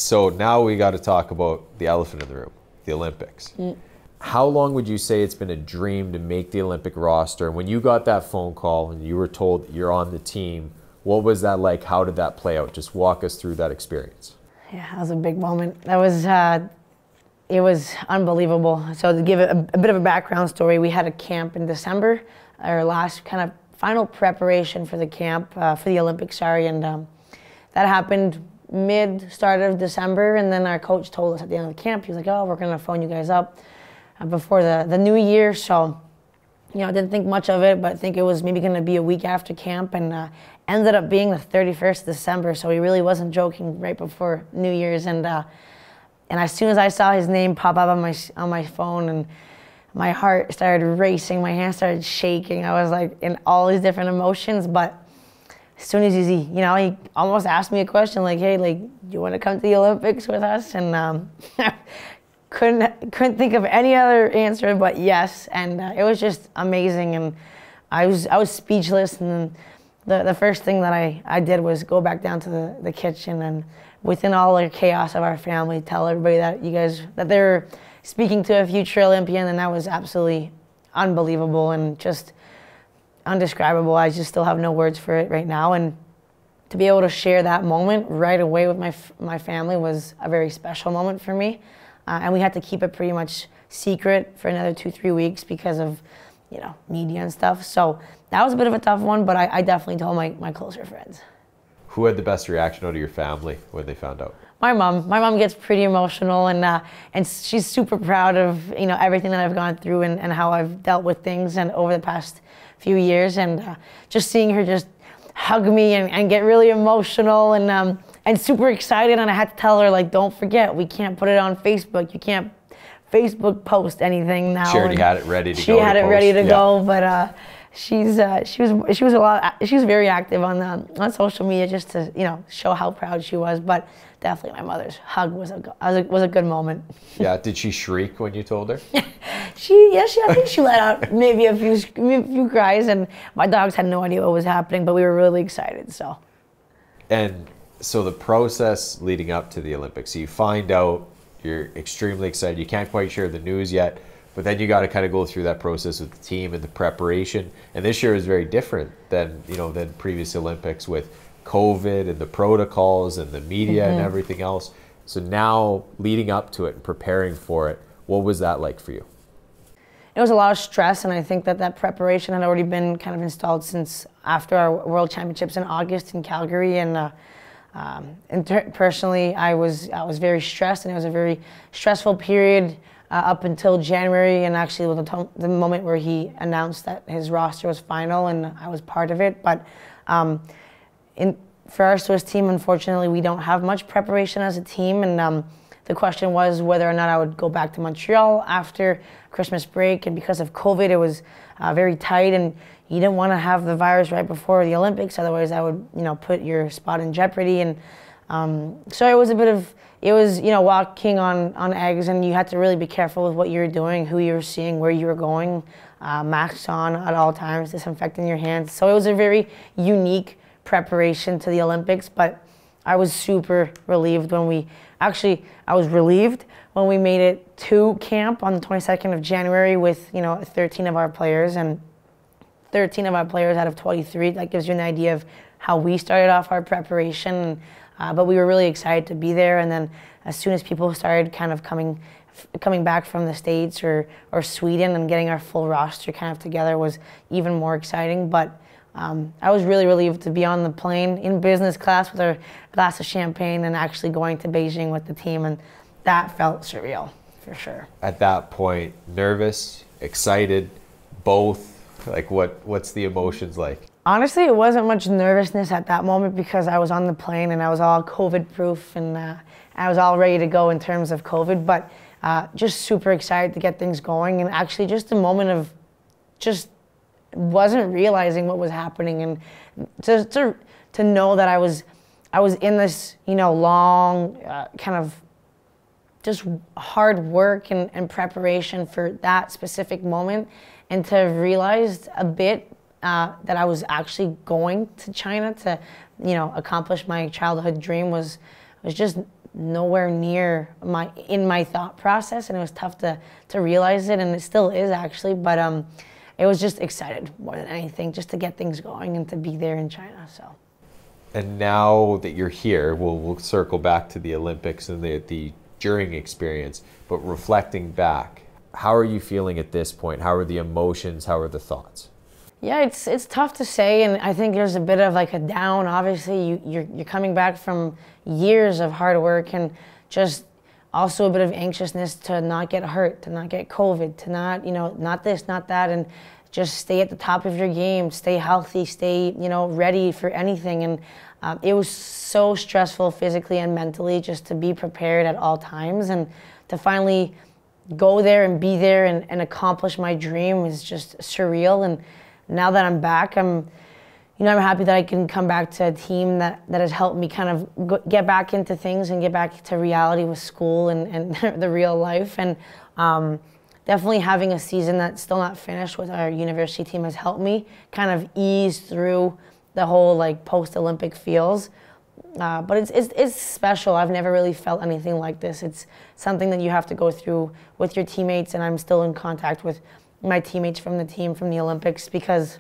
So now we got to talk about the elephant in the room, the Olympics. How long would you say it's been a dream to make the Olympic roster? And when you got that phone call and you were told that you're on the team, what was that like? How did that play out? Just walk us through that experience. Yeah, that was a big moment. That was, it was unbelievable. So to give it a bit of a background story, we had a camp in December, our last kind of final preparation for the camp, for the Olympics, and that happened start of December, and then our coach told us at the end of the camp, he was like, oh, we're gonna phone you guys up before the new year. So, you know, I didn't think much of it, but I think it was maybe gonna be a week after camp, and ended up being the 31st of December, so he really wasn't joking right before New Year's. And as soon as I saw his name pop up on my phone, and my heart started racing, my hands started shaking. I was like in all these different emotions, but as soon as he almost asked me a question like, hey, like, do you want to come to the Olympics with us? And couldn't think of any other answer but yes. And it was just amazing, and I was speechless. And the first thing that I did was go back down to the kitchen, and within all the chaos of our family, tell everybody that they're speaking to a future Olympian, and that was absolutely unbelievable and just undescribable. I just still have no words for it right now. And to be able to share that moment right away with my family was a very special moment for me. And we had to keep it pretty much secret for another 2-3 weeks because of, you know, media and stuff. So that was a bit of a tough one, but I definitely told my closer friends. Who had the best reaction out of your family when they found out? My mom. My mom gets pretty emotional, and she's super proud of, you know, everything that I've gone through and how I've dealt with things and over the past few years, and just seeing her just hug me and get really emotional and super excited. And I had to tell her, like, don't forget, we can't put it on Facebook. You can't Facebook post anything now. She already had it ready to go. She had it ready to go, but she was very active on social media just to, you know, show how proud she was. But definitely my mother's hug was a good moment. Yeah, did she shriek when you told her? I think she let out maybe a few cries, and my dogs had no idea what was happening, but we were really excited. So. And so the process leading up to the Olympics, so you find out, you're extremely excited. You can't quite share the news yet, but then you got to kind of go through that process with the team and the preparation. And this year is very different than previous Olympics with COVID and the protocols and the media and everything else. So now leading up to it and preparing for it, what was that like for you? It was a lot of stress, and I think that preparation had already been kind of installed since after our World Championships in August in Calgary. And personally, I was very stressed, and it was a very stressful period up until January, and actually the moment where he announced that his roster was final, and I was part of it. But for our Swiss team, unfortunately, we don't have much preparation as a team, and the question was whether or not I would go back to Montreal after Christmas break, and because of COVID, it was very tight, and you didn't want to have the virus right before the Olympics, otherwise that would, you know, put your spot in jeopardy. And so it was walking on eggs, and you had to really be careful with what you were doing, who you were seeing, where you were going, masks on at all times, disinfecting your hands. So it was a very unique preparation to the Olympics, but I was super relieved when I was relieved when we made it to camp on the 22nd of January with, 13 of our players, and 13 of our players out of 23. That gives you an idea of how we started off our preparation. But we were really excited to be there. And then as soon as people started kind of coming back from the States or Sweden, and getting our full roster kind of together was even more exciting. But I was really relieved to be on the plane in business class with a glass of champagne and actually going to Beijing with the team, and that felt surreal for sure. At that point, nervous, excited, both? Like what's the emotions like? Honestly, it wasn't much nervousness at that moment because I was on the plane and I was all COVID proof, and I was all ready to go in terms of COVID, but just super excited to get things going, and actually just a moment of just wasn't realizing what was happening, and to know that I was in this long kind of just hard work and preparation for that specific moment, and to realize a bit that I was actually going to China to accomplish my childhood dream was just nowhere near my thought process, and it was tough to realize it, and it still is actually, but it was just excited more than anything, just to get things going and to be there in China. So. And now that you're here, we'll circle back to the Olympics and the during experience, but reflecting back, how are you feeling at this point? How are the emotions? How are the thoughts? Yeah, it's tough to say, and I think there's a bit of like a down. Obviously, you're coming back from years of hard work, and just also a bit of anxiousness to not get hurt, to not get COVID, to not, not this, not that, and just stay at the top of your game, stay healthy, stay, ready for anything. And it was so stressful physically and mentally just to be prepared at all times, and to finally go there and be there and accomplish my dream is just surreal. And now that I'm back, I'm happy that I can come back to a team that has helped me kind of get back into things and get back to reality with school and the real life. And definitely having a season that's still not finished with our university team has helped me kind of ease through the whole like post-Olympic feels. But it's special. I've never really felt anything like this. It's something that you have to go through with your teammates, and I'm still in contact with my teammates from the team from the Olympics, because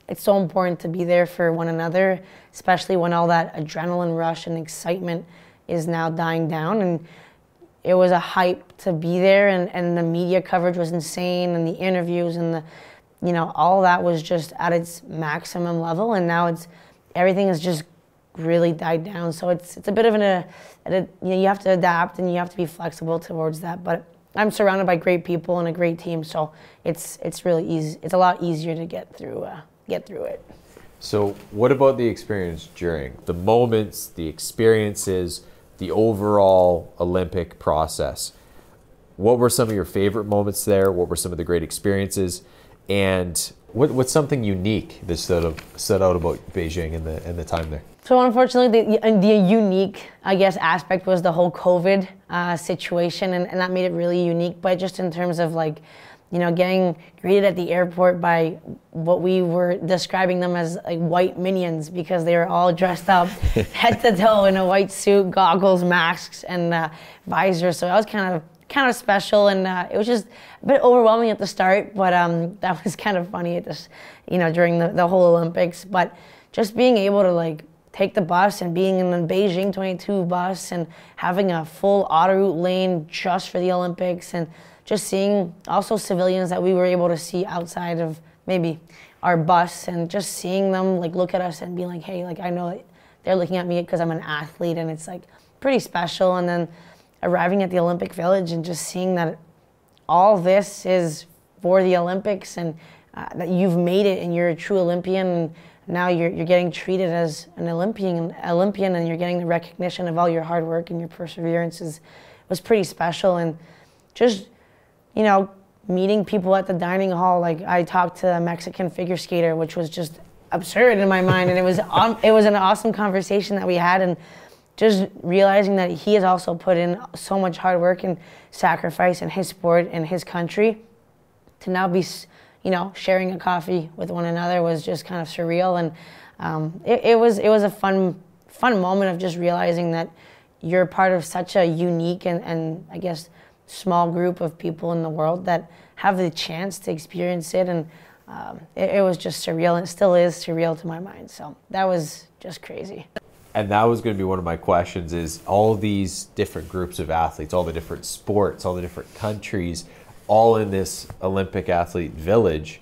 it's so important to be there for one another, especially when all that adrenaline rush and excitement is now dying down. And it was a hype to be there, and the media coverage was insane, and the interviews and all that was just at its maximum level. And now everything has just really died down. So it's a bit of you have to adapt and you have to be flexible towards that. But I'm surrounded by great people and a great team, so it's really easy. It's a lot easier to get through it. So what about the experience during the moments, the experiences, the overall Olympic process? What were some of your favorite moments there? What were some of the great experiences? And what's something unique that stood out about Beijing and the time there? So unfortunately, the unique, I guess, aspect was the whole COVID situation, and that made it really unique. But just in terms of like, getting greeted at the airport by what we were describing them as like white minions, because they were all dressed up head to toe in a white suit, goggles, masks, and visors. So that was kind of special, and it was just a bit overwhelming at the start, but that was kind of funny at this, during the whole Olympics. But just being able to like take the bus and being in the Beijing 22 bus and having a full auto route lane just for the Olympics, and just seeing also civilians that we were able to see outside of maybe our bus, and just seeing them like look at us and be like, hey, like I know they're looking at me because I'm an athlete, and it's like pretty special. And then arriving at the Olympic Village and just seeing that all this is for the Olympics, and that you've made it and you're a true Olympian, and now you're getting treated as an Olympian, and you're getting the recognition of all your hard work and your perseverance was pretty special. And just, meeting people at the dining hall, like I talked to a Mexican figure skater, which was just absurd in my mind, and it was an awesome conversation that we had, and just realizing that he has also put in so much hard work and sacrifice in his sport and his country, to now be sharing a coffee with one another was just kind of surreal. And it was a fun moment of just realizing that you're part of such a unique and I guess small group of people in the world that have the chance to experience it. And it was just surreal, and it still is surreal to my mind. So that was just crazy. And that was going to be one of my questions, is all these different groups of athletes, all the different sports, all the different countries, all in this Olympic athlete village.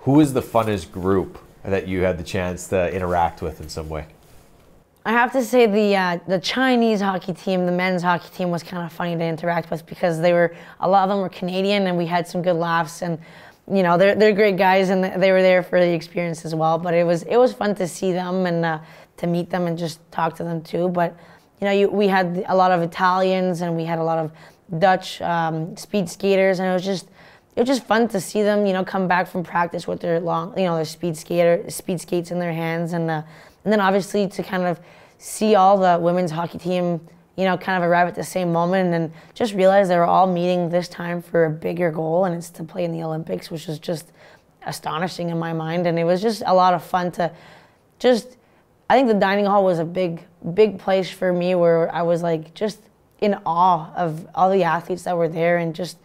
Who is the funnest group that you had the chance to interact with in some way? I have to say the Chinese hockey team, the men's hockey team, was kind of funny to interact with, because a lot of them were Canadian, and we had some good laughs, and they're great guys, and they were there for the experience as well. But it was fun to see them and to meet them and just talk to them too. But we had a lot of Italians, and we had a lot of Dutch speed skaters, and it was just fun to see them come back from practice with their their speed skates in their hands, and then obviously to kind of see all the women's hockey team kind of arrive at the same moment, and just realize they were all meeting this time for a bigger goal, and it's to play in the Olympics, which was just astonishing in my mind. And it was just a lot of fun to just I think the dining hall was a big place for me where I was like just in awe of all the athletes that were there, and just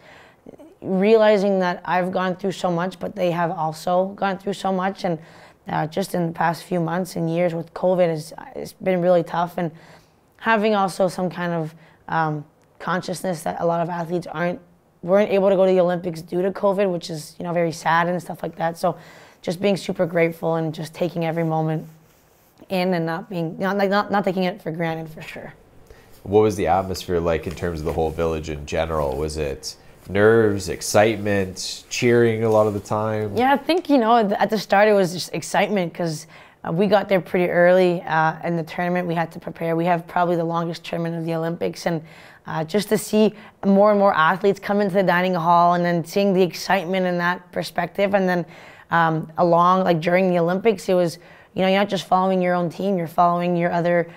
realizing that I've gone through so much, but they have also gone through so much. And just in the past few months and years with COVID, it's been really tough. And having also some kind of consciousness that a lot of athletes weren't able to go to the Olympics due to COVID, which is, you know, very sad and stuff like that. So just being super grateful and just taking every moment in, and not taking it for granted, for sure. What was the atmosphere like in terms of the whole village in general? Was it nerves, excitement, cheering a lot of the time? Yeah, I think, you know, at the start it was just excitement, because we got there pretty early in the tournament. We had to prepare. We have probably the longest tournament of the Olympics, and just to see more and more athletes come into the dining hall, and then seeing the excitement in that perspective. And then during the Olympics, it was, you know, you're not just following your own team, you're following your other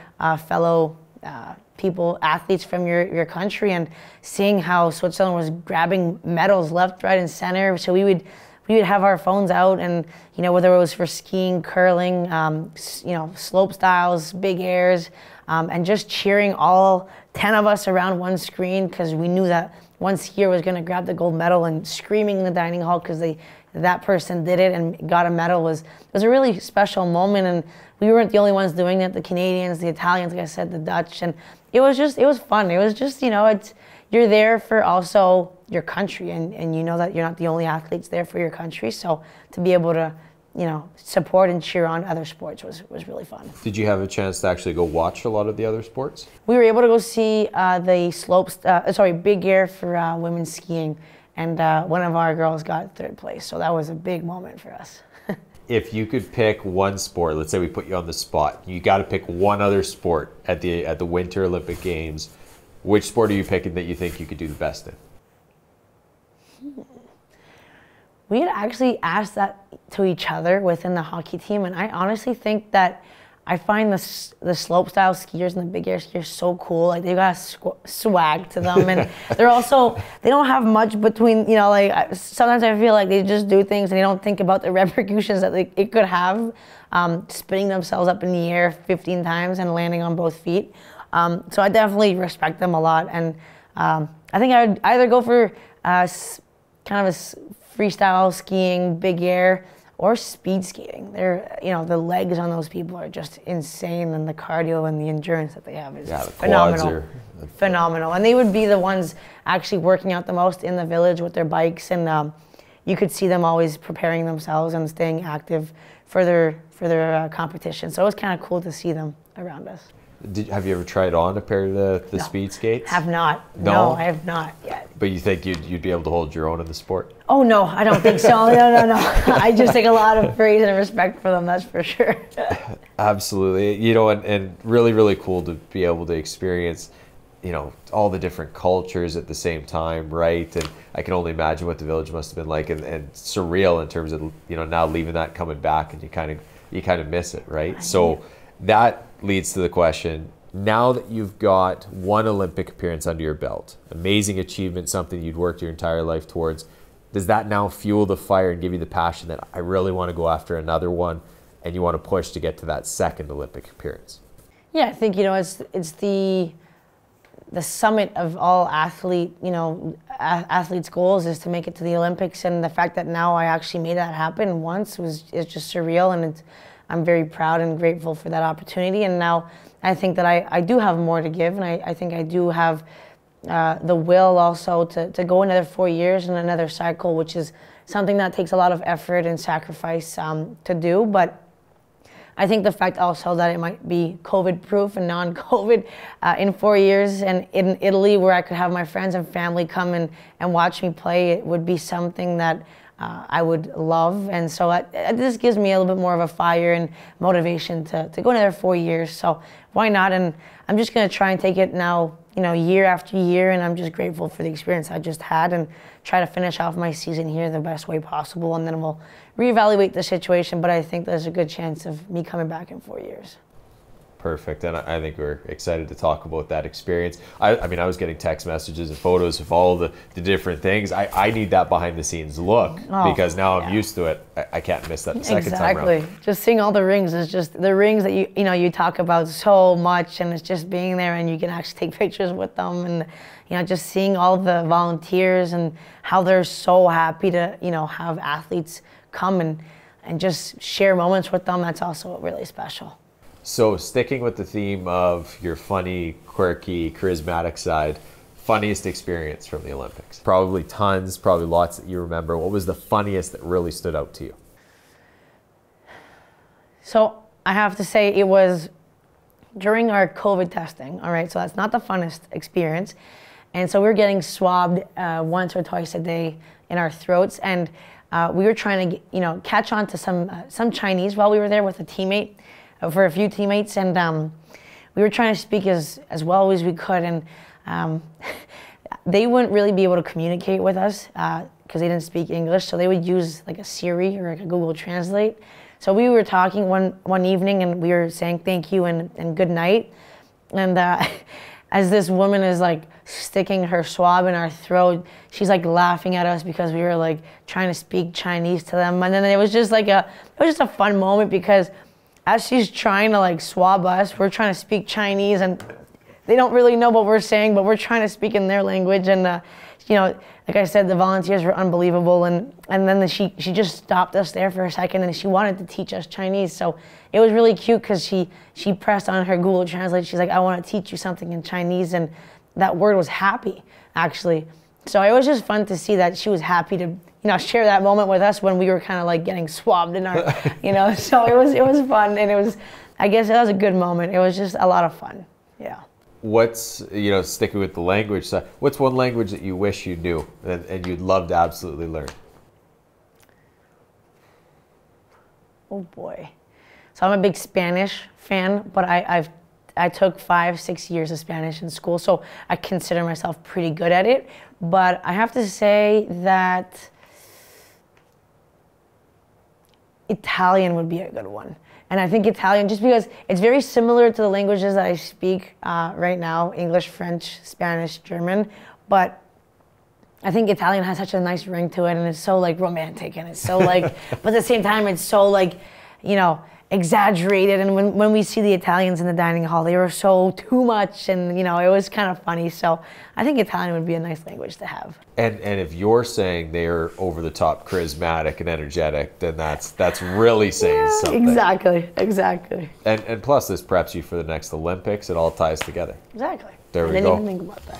fellow athletes from your country, and seeing how Switzerland was grabbing medals left, right, and center. So we would have our phones out, and, you know, whether it was for skiing, curling, you know, slope styles, big airs, and just cheering all 10 of us around one screen, because we knew that one skier was going to grab the gold medal, and screaming in the dining hall because that person did it and got a medal was a really special moment. And we weren't the only ones doing it. The Canadians, the Italians, like I said, the Dutch, and it was fun. It was just, you know, you're there for also your country, and you know that you're not the only athletes there for your country. So to be able to, you know, support and cheer on other sports was really fun. Did you have a chance to actually go watch a lot of the other sports? We were able to go see the big air for women's skiing, and one of our girls got third place. So that was a big moment for us. If you could pick one sport, let's say we put you on the spot, you got to pick one other sport at the Winter Olympic Games, which sport are you picking that you think you could do the best in? We had actually asked that to each other within the hockey team, and I honestly think that I find the slopestyle skiers and the big air skiers so cool. Like, they got swag to them, and they don't have much between, you know, like, sometimes I feel like they just do things and they don't think about the repercussions that it could have, spinning themselves up in the air 15 times and landing on both feet. So I definitely respect them a lot, and I think I would either go for kind of a freestyle skiing, big air, or speed skating. They're, you know, the legs on those people are just insane, and the cardio and the endurance that they have is phenomenal. Phenomenal. And they would be the ones actually working out the most in the village with their bikes, and you could see them always preparing themselves and staying active for their competition. So it was kind of cool to see them around us. Have you ever tried on a pair of the speed skates? Have not. No, I have not yet. But you think you'd be able to hold your own in the sport? Oh, no, I don't think so. No. I just take a lot of praise and respect for them, that's for sure. Absolutely. You know, and really, really cool to be able to experience, you know, all the different cultures at the same time, right? And I can only imagine what the village must have been like, and surreal in terms of, you know, now leaving that, coming back, and you kind of miss it, right? So that leads to the question, now that you've got one Olympic appearance under your belt, amazing achievement, something you'd worked your entire life towards, does that now fuel the fire and give you the passion that I really want to go after another one, and you want to push to get to that second Olympic appearance? Yeah, I think, you know, it's the summit of all athletes' goals is to make it to the Olympics, and the fact that now I actually made that happen once is just surreal, and I'm very proud and grateful for that opportunity. And now I think that I do have more to give, and I think I do have the will also to go another 4 years in another cycle, which is something that takes a lot of effort and sacrifice to do. But I think the fact also that it might be COVID-proof and non-COVID in 4 years, and in Italy, where I could have my friends and family come and watch me play, it would be something that I would love. And so this gives me a little bit more of a fire and motivation to go another 4 years. So why not? And I'm just going to try and take it now, you know, year after year, and I'm just grateful for the experience I just had, and try to finish off my season here the best way possible, and then we'll reevaluate the situation. But I think there's a good chance of me coming back in 4 years. Perfect, and I think we're excited to talk about that experience. I mean, I was getting text messages and photos of all the different things. I need that behind the scenes look because now I'm used to it. I can't miss that the second time around. Exactly. Just seeing all the rings is just the rings that you talk about so much, and it's just being there and you can actually take pictures with them, and just seeing all the volunteers and how they're so happy to have athletes come and just share moments with them. That's also really special. So sticking with the theme of your funny, quirky, charismatic side, funniest experience from the Olympics? Probably tons, probably lots that you remember. What was the funniest that really stood out to you? So I have to say it was during our COVID testing, all right? So that's not the funnest experience. And so we were getting swabbed once or twice a day in our throats. And we were trying to catch on to some Chinese while we were there with a teammate. For a few teammates, and we were trying to speak as well as we could, and they wouldn't really be able to communicate with us because they didn't speak English, so they would use like a Siri or like a Google Translate. So we were talking one evening, and we were saying thank you and good night, and as this woman is like sticking her swab in our throat, she's like laughing at us because we were like trying to speak Chinese to them, and then it was just a fun moment because as she's trying to like swab us, we're trying to speak Chinese, and they don't really know what we're saying, but we're trying to speak in their language. And like I said, the volunteers were unbelievable, and then she just stopped us there for a second, and she wanted to teach us Chinese. So it was really cute because she pressed on her Google Translate. She's like, I want to teach you something in Chinese, and that word was happy, actually. So it was just fun to see that she was happy to share that moment with us when we were kind of like getting swabbed in our, so it was fun, and I guess it was a good moment. It was just a lot of fun. Yeah. What's, sticking with the language side, what's one language that you wish you knew and you'd love to absolutely learn? Oh boy. So I'm a big Spanish fan, but I took 5-6 years of Spanish in school, so I consider myself pretty good at it. But I have to say that Italian would be a good one. And I think Italian, just because it's very similar to the languages that I speak right now, English, French, Spanish, German, but I think Italian has such a nice ring to it, and it's so like romantic, and it's so like, but at the same time, it's so like, exaggerated. And when we see the Italians in the dining hall, they were so too much, and it was kind of funny. So I think Italian would be a nice language to have. And if you're saying they're over the top, charismatic and energetic, then that's really saying something. Exactly. And plus, this preps you for the next Olympics. It all ties together. Exactly. There we go. I didn't even think about that.